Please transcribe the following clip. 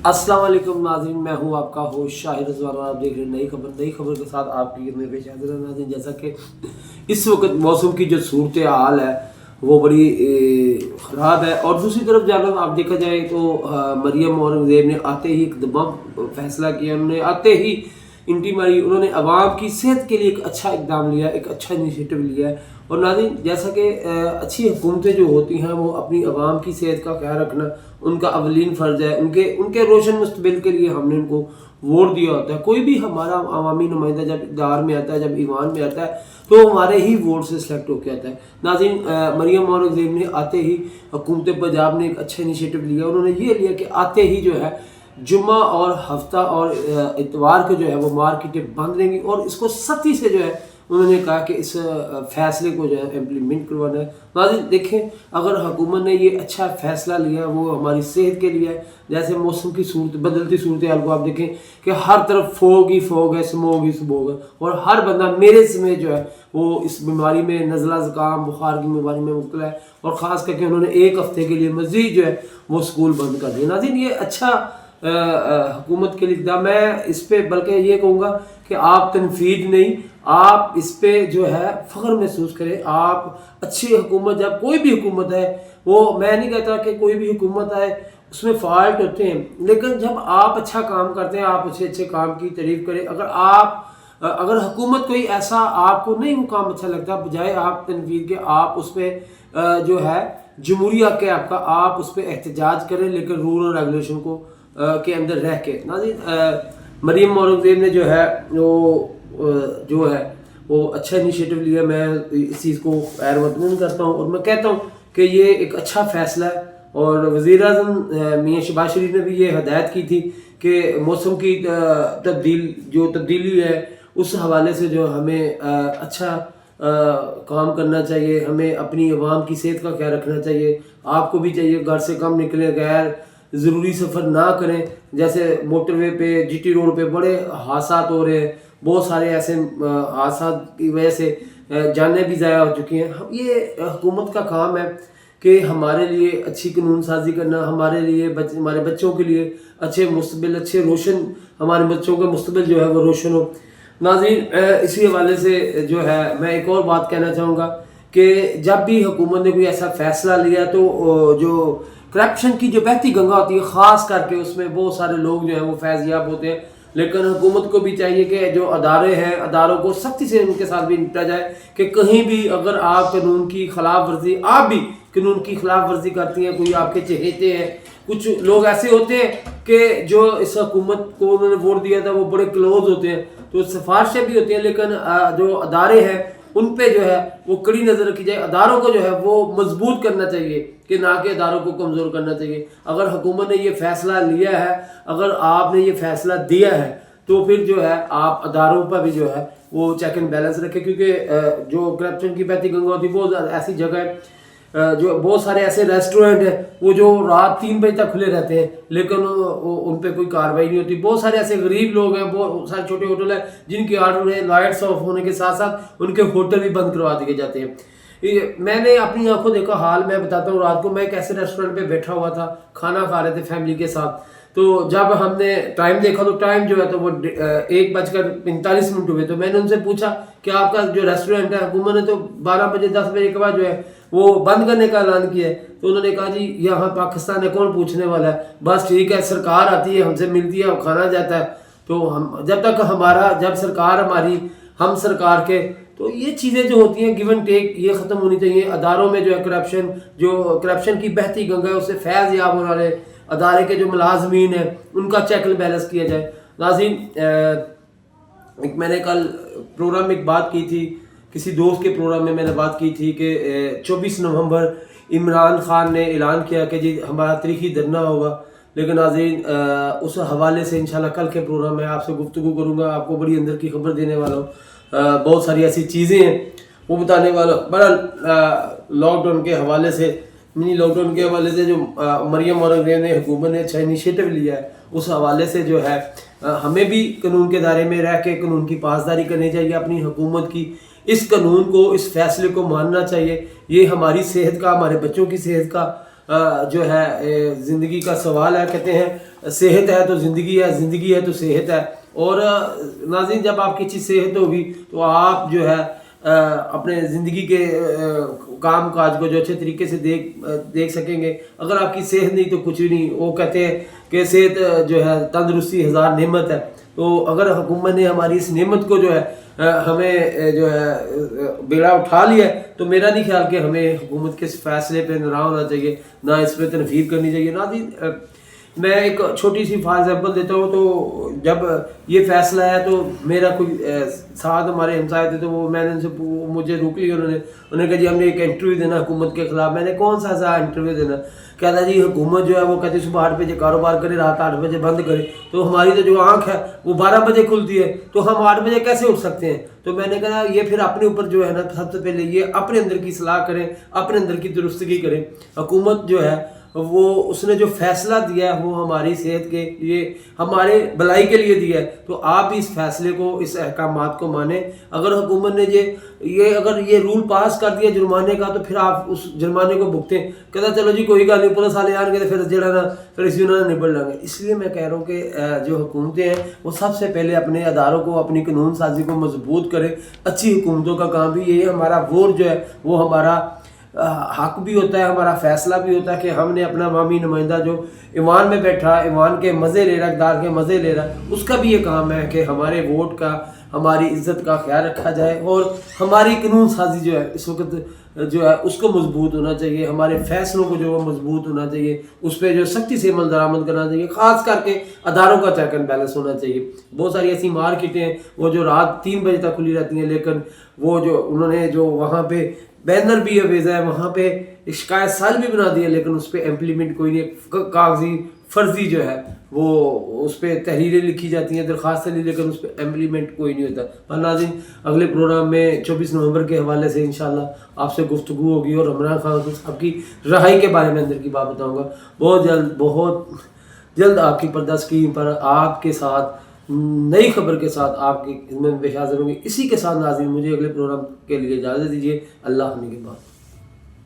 अस्सलाम वालेकुम नाज़रीन, मैं हूँ आपका होस्ट शाहिद रज़वान और आप देख रहे हैं नई खबर के साथ आपकी खिदमत में पेश हाज़िर है नाज़रीन। जैसा कि इस वक्त मौसम की जो सूरत हाल है वो बड़ी ख़राब है, और दूसरी तरफ जानब आप देखा जाए तो मरियम औरंगज़ेब ने आते ही एक दबंग फैसला किया। उन्होंने आते ही इंटी मारी, उन्होंने आवाम की सेहत के लिए एक अच्छा इकदाम लिया, एक अच्छा इनिशिएटिव लिया है। और नाज़रीन, जैसा कि अच्छी हुकूमतें जो होती हैं वो अपनी आवाम की सेहत का ख्याल रखना उनका अवलीन फ़र्ज़ है। उनके रोशन मुस्तकबिल के लिए हमने उनको वोट दिया होता है। कोई भी हमारा अवामी नुमाइंदा जब इक़्तिदार में आता है, जब ईवान में आता है, तो हमारे ही वोट से सिलेक्ट होकर आता है। नाज़रीन, मरियम औरंगज़ेब ने आते ही हुकूमत पंजाब ने एक अच्छा इनिशिएटिव लिया। उन्होंने ये लिया कि आते ही जो है जुम्मा और हफ्ता और इतवार को जो है वो मार्केटें बंद रहेंगी, और इसको सख्ती से जो है उन्होंने कहा कि इस फैसले को जो है इम्प्लीमेंट करवाना है। नाज़रीन देखें, अगर हुकूमत ने ये अच्छा फ़ैसला लिया वो हमारी सेहत के लिए है। जैसे मौसम की बदलती सूरत हाल को आप देखें कि हर तरफ फोग ही फोग है, स्मोग ही स्मोग है, और हर बंदा मेरे समेत जो है वो इस बीमारी में, नज़ला ज़ुकाम बुखार की बीमारी में मुब्तला है। और ख़ास करके उन्होंने एक हफ़्ते के लिए मज़ीद जो है वो स्कूल बंद कर दिए। नाज़रीन, ये अच्छा हुकूमत के लिए इक़दाम। मैं इस पर बल्कि ये कहूँगा कि आप तनफीद नहीं, आप इस पे जो है फ़ख्र महसूस करें। आप अच्छी हुकूमत, जब कोई भी हुकूमत है, वो मैं नहीं कहता कि कोई भी हुकूमत आए उसमें फ़ाल्ट होते हैं, लेकिन जब आप अच्छा काम करते हैं आप अच्छे काम की तारीफ़ करें। अगर हुकूमत कोई ऐसा आपको नहीं वो काम अच्छा लगता, बजाय आप तनवीर के आप उस पर जो है जमहूरिया के आपका आप उस पर एहतजाज करें, लेकिन रूल और रेगुलेशन को के अंदर रह के। नाज़रीन, मरियम औरंगज़ेब ने जो है वो अच्छा इनिशिएटिव लिया। मैं इस चीज़ को खैर मक़बूल करता हूँ, और मैं कहता हूँ कि ये एक अच्छा फ़ैसला है। और वज़ीर-ए-आज़म मियां शहबाज शरीफ ने भी ये हदायत की थी कि मौसम की तब्दीली है उस हवाले से जो हमें अच्छा काम करना चाहिए, हमें अपनी आवाम की सेहत का ख्याल रखना चाहिए। आपको भी चाहिए घर से कम निकलें, गैर ज़रूरी सफ़र ना करें। जैसे मोटरवे पे, जीटी रोड पे बड़े हादसा हो रहे हैं, बहुत सारे ऐसे हादसा की वजह से जानें भी ज़ाया हो चुकी हैं। ये हुकूमत का काम है कि हमारे लिए अच्छी कानून साजी करना, हमारे लिए हमारे बच्चों के लिए अच्छे मुस्तकबिल, अच्छे रोशन, हमारे बच्चों का मुस्तकबिल जो है वो रोशन हो। नाज़रीन, इसी हवाले से जो है मैं एक और बात कहना चाहूँगा कि जब भी हुकूमत ने कोई ऐसा फ़ैसला लिया तो जो करप्शन की जो बहती गंगा होती है, ख़ास करके उसमें बहुत सारे लोग जो हैं वो फैज़याब होते हैं। लेकिन हुकूमत को भी चाहिए कि जो अदारे हैं, अदारों को सख्ती से उनके साथ भी निपटा जाए कि कहीं भी अगर आप कानून की खिलाफ वर्जी, आप भी कानून की खिलाफ वर्जी करती हैं, कोई आपके चहेते हैं, कुछ लोग ऐसे होते हैं कि जो इस हुकूमत को उन्होंने वोट दिया था वो बड़े क्लोज होते हैं, तो सिफारिशें भी होती हैं, लेकिन जो अदारे हैं उन पे जो है वो कड़ी नज़र रखी जाए। अदारों को जो है वो मजबूत करना चाहिए कि ना कि अदारों को कमज़ोर करना चाहिए। अगर हुकूमत ने ये फ़ैसला लिया है, अगर आपने ये फ़ैसला दिया है, तो फिर जो है आप अदारों पर भी जो है वो चेक एंड बैलेंस रखें, क्योंकि जो करप्शन की बहती गंगा होती है वो ऐसी जगह है, जो बहुत सारे ऐसे रेस्टोरेंट हैं वो जो रात 3 बजे तक खुले रहते हैं, लेकिन उन पर कोई कार्रवाई नहीं होती। बहुत सारे ऐसे गरीब लोग हैं, बहुत सारे छोटे होटल हैं जिनकी ऑर्डर लाइट्स ऑफ होने के साथ साथ उनके होटल भी बंद करवा दिए जाते हैं। मैंने अपनी आंखों देखा हाल, मैं बताता हूँ। रात को मैं एक ऐसे रेस्टोरेंट पे बैठा हुआ था, खाना खा रहे थे फैमिली के साथ, तो जब हमने टाइम देखा तो टाइम जो है तो वो 1:45 हुए। तो मैंने उनसे पूछा कि आपका जो रेस्टोरेंट है, हुकूमत ने तो 12 बजे 10 बजे के बाद जो है वो बंद करने का ऐलान किया है। तो उन्होंने कहा जी यहाँ पाकिस्तान है, कौन पूछने वाला है, बस ठीक है, सरकार आती है हमसे मिलती है, खाना जाता है, तो हम जब सरकार हमारी, हम सरकार के, तो ये चीज़ें जो होती हैं गिव एंड टेक, ये ख़त्म होनी चाहिए। अदारों में जो है करप्शन की बहती गंगा है उससे फैज़ याब होने वाले अदारे के जो मुलाजमीन हैं उनका चेक एंड बैलेंस किया जाए। नाज़रीन, मैंने कल प्रोग्राम में एक बात की थी, किसी दोस्त के प्रोग्राम में मैंने बात की थी कि 24 नवंबर इमरान खान ने ऐलान किया कि जी हमारा तारीखी धरना होगा। लेकिन नाज़रीन, उस हवाले से इंशाल्लाह कल के प्रोग्राम में आपसे गुफ्तगू करूँगा, आपको बड़ी अंदर की खबर देने वाला हूँ। बहुत सारी ऐसी चीज़ें हैं वो बताने वाला। बड़ा लॉकडाउन के हवाले से, मिनी लॉकडाउन के हवाले से जो मरियम औरंगज़ेब ने, हुकूमत ने अच्छा इनिशिएटिव लिया है, उस हवाले से जो है हमें भी कानून के दायरे में रह के कानून की पासदारी करनी चाहिए। अपनी हुकूमत की इस कानून को, इस फैसले को मानना चाहिए। ये हमारी सेहत का, हमारे बच्चों की सेहत का جو ہے زندگی کا سوال ہے. کہتے ہیں صحت ہے تو زندگی ہے، زندگی ہے تو صحت ہے. اور ناظرین جب آپ کی اچھی صحت ہوگی تو آپ جو ہے اپنے زندگی کے کام کاج کو جو اچھے طریقے سے دیکھ سکیں گے. اگر آپ کی صحت نہیں تو کچھ بھی نہیں. وہ کہتے ہیں کہ صحت جو ہے تندرستی ہزار نعمت ہے. تو اگر حکومت نے ہماری اس نعمت کو جو ہے ہمیں جو ہے بیڑا اٹھا لیا ہے تو میرا نہیں خیال کہ ہمیں حکومت کے اس فیصلے پہ ناراض ہونا چاہیے، نہ اس پہ تنفیر کرنی چاہیے. نہ میں ایک چھوٹی سی فار ایگزامپل دیتا ہوں. تو جب یہ فیصلہ ہے تو میرا کوئی ساتھ ہمارے ہمسائے تھے تو وہ میں نے ان سے مجھے روک لیا. انہوں نے کہا جی ہم نے ایک انٹرویو دینا حکومت کے خلاف. میں نے کون سا ایسا انٹرویو دینا؟ کہتا جی حکومت جو ہے وہ کہتی صبح 8 بجے کاروبار کرے، رات 8 بجے بند کرے. تو ہماری تو جو آنکھ ہے وہ 12 بجے کھلتی ہے، تو ہم 8 بجے کیسے اٹھ سکتے ہیں؟ تو میں نے کہا یہ پھر اپنے اوپر جو ہے نا سب سے پہلے یہ اپنے اندر کی اصلاح کریں، اپنے اندر کی درستگی کریں. حکومت جو ہے وہ اس نے جو فیصلہ دیا ہے وہ ہماری صحت کے لیے، ہمارے بھلائی کے لیے دیا ہے. تو آپ بھی اس فیصلے کو، اس احکامات کو مانیں. اگر حکومت نے اگر یہ رول پاس کر دیا جرمانے کا تو پھر آپ اس جرمانے کو بھگتیں. کہتا چلو جی کوئی گل نہیں، پولیس والے آن گے تو پھر جڑا نا پھر اسی انہوں نے نبڑ لیں گے. اس لیے میں کہہ رہا ہوں کہ جو حکومتیں ہیں وہ سب سے پہلے اپنے اداروں کو، اپنی قانون سازی کو مضبوط کریں. اچھی حکومتوں کا کام بھی یہی ہے. ہمارا ووٹ جو ہے وہ ہمارا حق بھی ہوتا ہے، ہمارا فیصلہ بھی ہوتا ہے کہ ہم نے اپنا عوامی نمائندہ جو ایوان میں بیٹھا، ایوان کے مزے لے رہا ہے، اقدار کے مزے لے رہا ہے، اس کا بھی یہ کام ہے کہ ہمارے ووٹ کا، ہماری عزت کا خیال رکھا جائے. اور ہماری قانون سازی جو ہے اس وقت جو ہے اس کو مضبوط ہونا چاہیے. ہمارے فیصلوں کو جو مضبوط ہونا چاہیے، اس پہ جو سختی سے عمل درآمد کرنا چاہیے. خاص کر کے اداروں کا چیک اینڈ بیلنس ہونا چاہیے. بہت ساری ایسی مارکیٹیں ہیں وہ جو رات 3 بجے تک کھلی رہتی ہیں، لیکن وہ جو انہوں نے جو وہاں پہ بینر بھی بھیجا ہے، وہاں پہ شکایت سال بھی بنا دی ہے، لیکن اس پہ امپلیمنٹ کوئی نہیں. کاغذی فرضی جو ہے وہ اس پہ تحریریں لکھی جاتی ہیں، درخواستیں لی، لیکن اس پہ امپلیمنٹ کوئی نہیں ہوتا. ناظرین اگلے پروگرام میں 24 نومبر کے حوالے سے انشاءاللہ آپ سے گفتگو ہوگی اور عمران خان صاحب کی رہائی کے بارے میں اندر کی بات بتاؤں گا. بہت جلد آپ کی پردہ اسکرین پر آپ کے ساتھ نئی خبر کے ساتھ آپ کی خدمت میں پیش حاضر ہوں گی. اسی کے ساتھ ناظرین مجھے اگلے پروگرام کے لیے اجازت دیجیے. اللہ حافظ کے بعد.